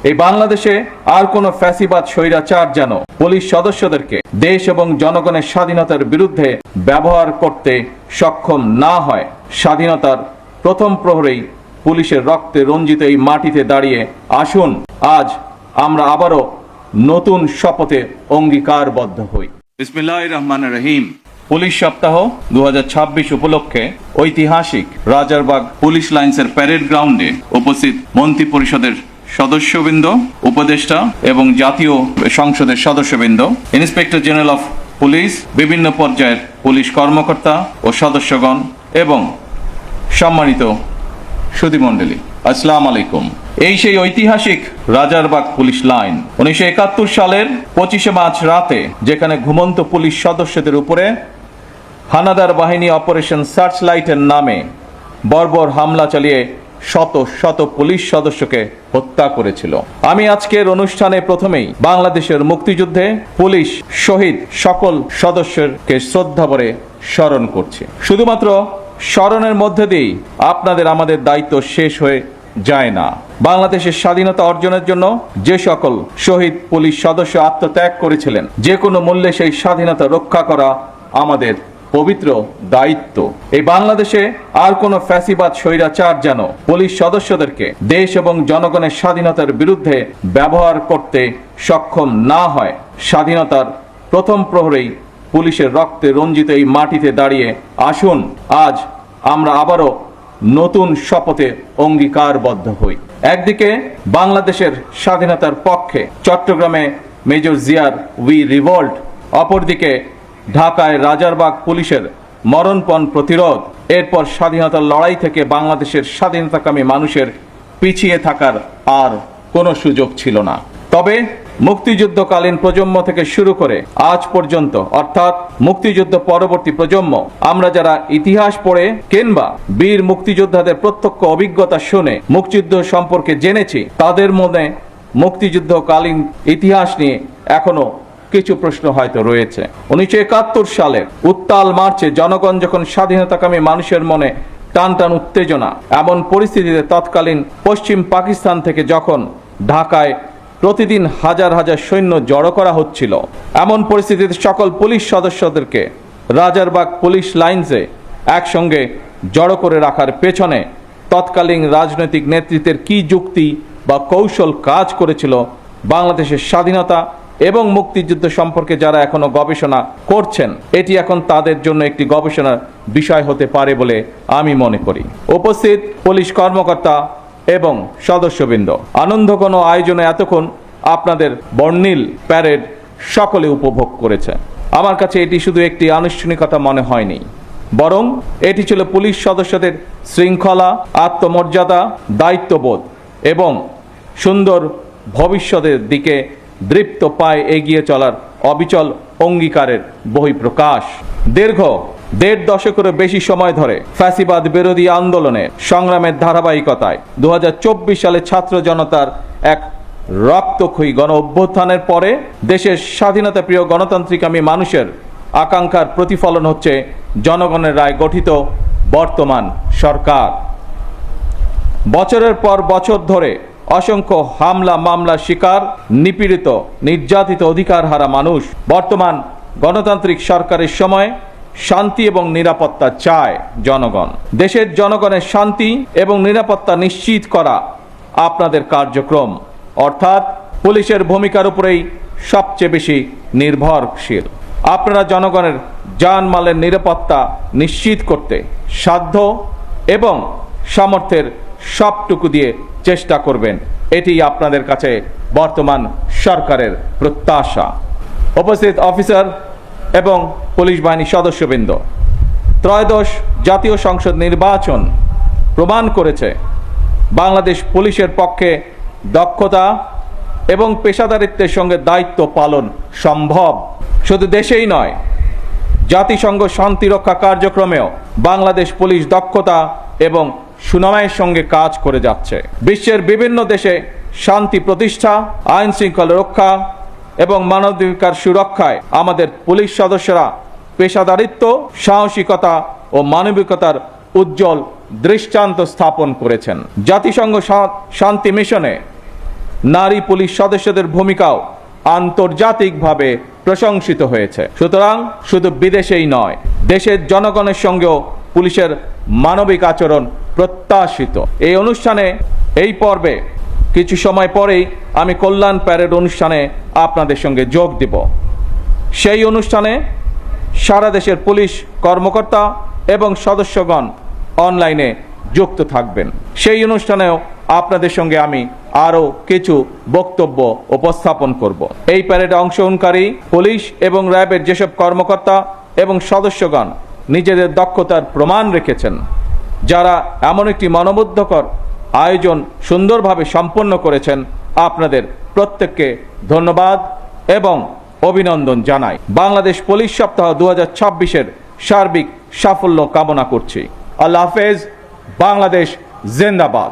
এই বাংলাদেশে আর কোনো ফ্যাসিবাদ স্বৈরাচার যেন পুলিশ সদস্যদেরকে দেশ এবং জনগণের স্বাধীনতার বিরুদ্ধে ব্যবহার করতে সক্ষম না হয়। স্বাধীনতার প্রথম প্রহরেই পুলিশের রক্তে রঞ্জিত এই মাটিতে দাঁড়িয়ে আসুন আজ আমরা আবারও নতুন শপথে অঙ্গীকারবদ্ধ হই। বিসমিল্লাহির রহমানির রহিম। পুলিশ সপ্তাহ 2026 উপলক্ষে ঐতিহাসিক রাজারবাগ পুলিশ লাইন্সের প্যারেড গ্রাউন্ডে উপস্থিত মন্ত্রী পরিষদের সদস্যবৃন্দ, উপদেষ্টা এবং জাতীয় সংসদের সদস্যবৃন্দ, ইন্সপেক্টর জেনারেল অফ পুলিশ, বিভিন্ন পর্যায়ের পুলিশ কর্মকর্তা ও সদস্যগণ এবং সম্মানিত সুধীমণ্ডলী, আসসালামু আলাইকুম। এই সেই ঐতিহাসিক রাজারবাগ পুলিশ লাইন 1971 সালের 25 মার্চ রাতে, যেখানে ঘুমন্ত পুলিশ সদস্যদের উপরে হানাদার বাহিনী অপারেশন সার্চ লাইটের নামে বর্বর হামলা চালিয়ে শত শত পুলিশ সদস্যকে হত্যা করেছিল। আমি আজকের অনুষ্ঠানে প্রথমেই বাংলাদেশের মুক্তিযুদ্ধে পুলিশ শহীদ সকল সদস্যকে শ্রদ্ধা ভরে স্মরণ করছি। শুধুমাত্র স্মরণের মধ্যে দিয়েই আপনাদের আমাদের দায়িত্ব শেষ হয়ে যায় না। বাংলাদেশের স্বাধীনতা অর্জনের জন্য যে সকল শহীদ পুলিশ সদস্য আত্মত্যাগ করেছিলেন, যে কোনো মূল্যে সেই স্বাধীনতা রক্ষা করা আমাদের পবিত্র দায়িত্ব। এই বাংলাদেশে আর কোনো ফ্যাসিবাদ স্বৈরাচার যেন পুলিশ সদস্যদেরকে দেশ এবং জনগণের স্বাধীনতার বিরুদ্ধে ব্যবহার করতে সক্ষম না হয়। স্বাধীনতার প্রথম প্রহরেই পুলিশের রক্তে রঞ্জিত এই মাটিতে দাঁড়িয়ে আসুন আজ আমরা আবারও নতুন শপথে অঙ্গীকারবদ্ধ হই। একদিকে বাংলাদেশের স্বাধীনতার পক্ষে চট্টগ্রামে মেজর জিয়ার উই রিভল্ট, অপরদিকে ঢাকায় রাজারবাগ পুলিশের মরণপণ প্রতিরোধ। এরপর স্বাধীনতার লড়াই থেকে বাংলাদেশের স্বাধীনতাকামী মানুষের পিছিয়ে থাকার আর কোনো সুযোগ ছিল না। তবে মুক্তিযুদ্ধকালীন প্রজন্ম থেকে শুরু করে আজ পর্যন্ত, অর্থাৎ মুক্তিযুদ্ধ পরবর্তী প্রজন্ম, আমরা যারা ইতিহাস পড়ে কিংবা বীর মুক্তিযোদ্ধাদের প্রত্যক্ষ অভিজ্ঞতা শুনে মুক্তিযুদ্ধ সম্পর্কে জেনেছি, তাদের মনে মুক্তিযুদ্ধকালীন ইতিহাস নিয়ে এখনো কিছু প্রশ্ন হয়তো রয়েছে। 1971 সালের উত্তাল মার্চে জনগণ যখন স্বাধীনতাকামী মানুষের মনে টান টান উত্তেজনা, এমন পরিস্থিতিতে তৎকালীন পশ্চিম পাকিস্তান থেকে যখন ঢাকায় প্রতিদিন হাজার হাজার সৈন্য জড়ো করা হচ্ছিল, এমন পরিস্থিতিতে সকল পুলিশ সদস্যদেরকে রাজারবাগ পুলিশ লাইন্সে একসঙ্গে জড়ো করে রাখার পেছনে তৎকালীন রাজনৈতিক নেতৃত্বের কি যুক্তি বা কৌশল কাজ করেছিল, বাংলাদেশের স্বাধীনতা এবং মুক্তিযুদ্ধ সম্পর্কে যারা এখনো গবেষণা করছেন, এটি এখন তাদের জন্য একটি গবেষণার বিষয় হতে পারে বলে আমি মনে করি। উপস্থিত পুলিশ কর্মকর্তা এবং সদস্যবৃন্দ, আনন্দ কোনো আয়োজনে এতক্ষণ আপনাদের বর্ণিল প্যারেড সকলে উপভোগ করেছে। আমার কাছে এটি শুধু একটি আনুষ্ঠানিকতা মনে হয়নি, বরং এটি ছিল পুলিশ সদস্যদের শৃঙ্খলা, আত্মমর্যাদা, দায়িত্ববোধ এবং সুন্দর ভবিষ্যতের দিকে দৃপ্ত পায়ে এগিয়ে চলার অবিচল অঙ্গীকারের বহিঃপ্রকাশ। দীর্ঘ 1.5 দশকেরও বেশি সময় ধরে ফ্যাসিবাদ বিরোধী আন্দোলনের সংগ্রামের ধারাবাহিকতায় 2024 সালে ছাত্র জনতার এক রক্তক্ষয়ী গণ অভ্যুত্থানের পরে দেশের স্বাধীনতা প্রিয় গণতান্ত্রিকামী মানুষের আকাঙ্ক্ষার প্রতিফলন হচ্ছে জনগণের রায় গঠিত বর্তমান সরকার। বছরের পর বছর ধরে অসংখ্য হামলা মামলা শিকার, নিপীড়িত, নির্যাতিত অধিকার হারা মানুষ বর্তমান গণতান্ত্রিক সরকারের সময় শান্তি এবং নিরাপত্তা চায় জনগণ। দেশের জনগণের শান্তি এবং নিরাপত্তা নিশ্চিত করা আপনাদের কার্যক্রম, অর্থাৎ পুলিশের ভূমিকার উপরেই সবচেয়ে বেশি নির্ভরশীল। আপনারা জনগণের জানমালের নিরাপত্তা নিশ্চিত করতে সাধ্য এবং সামর্থ্যের সবটুকু দিয়ে চেষ্টা করবেন, এটি আপনাদের কাছে বর্তমান সরকারের প্রত্যাশা। উপস্থিত অফিসার এবং পুলিশ বাহিনী সদস্যবৃন্দ, ত্রয়োদশ জাতীয় সংসদ নির্বাচন প্রমাণ করেছে বাংলাদেশ পুলিশের পক্ষে দক্ষতা এবং পেশাদারিত্বের সঙ্গে দায়িত্ব পালন সম্ভব। শুধু দেশেই নয়, জাতিসংঘ শান্তিরক্ষা কার্যক্রমেও বাংলাদেশ পুলিশ দক্ষতা এবং সুনামের সঙ্গে কাজ করে যাচ্ছে। বিশ্বের বিভিন্ন দেশে শান্তি প্রতিষ্ঠা, আইন শৃঙ্খলা রক্ষা এবং মানবাধিকার সুরক্ষায় আমাদের পুলিশ সদস্যরা পেশাদারিত্ব, সাহসিকতা ও মানবিকতার উজ্জ্বল দৃষ্টান্ত স্থাপন করেছেন। জাতিসংঘ শান্তি মিশনে নারী পুলিশ সদস্যদের ভূমিকাও আন্তর্জাতিকভাবে প্রশংসিত হয়েছে। সুতরাং শুধু বিদেশেই নয়, দেশের জনগণের সঙ্গেও পুলিশের মানবিক আচরণ প্রত্যাশিত। এই অনুষ্ঠানে, এই পর্বে কিছু সময় পরেই আমি কল্যাণ প্যারেড অনুষ্ঠানে আপনাদের সঙ্গে যোগ দেব। সেই অনুষ্ঠানে সারা দেশের পুলিশ কর্মকর্তা এবং সদস্যগণ অনলাইনে যুক্ত থাকবেন। সেই অনুষ্ঠানেও আপনাদের সঙ্গে আমি আরও কিছু বক্তব্য উপস্থাপন করব। এই প্যারেডে অংশগ্রহণকারী পুলিশ এবং র্যাবের যেসব কর্মকর্তা এবং সদস্যগণ নিজেদের দক্ষতার প্রমাণ রেখেছেন, যারা এমন একটি মনোমুগ্ধকর আয়োজন সুন্দরভাবে সম্পন্ন করেছেন, আপনাদের প্রত্যেককে ধন্যবাদ এবং অভিনন্দন জানাই। বাংলাদেশ পুলিশ সপ্তাহ 2026-এর সার্বিক সাফল্য কামনা করছি। আল্লাহ হাফেজ। বাংলাদেশ জিন্দাবাদ।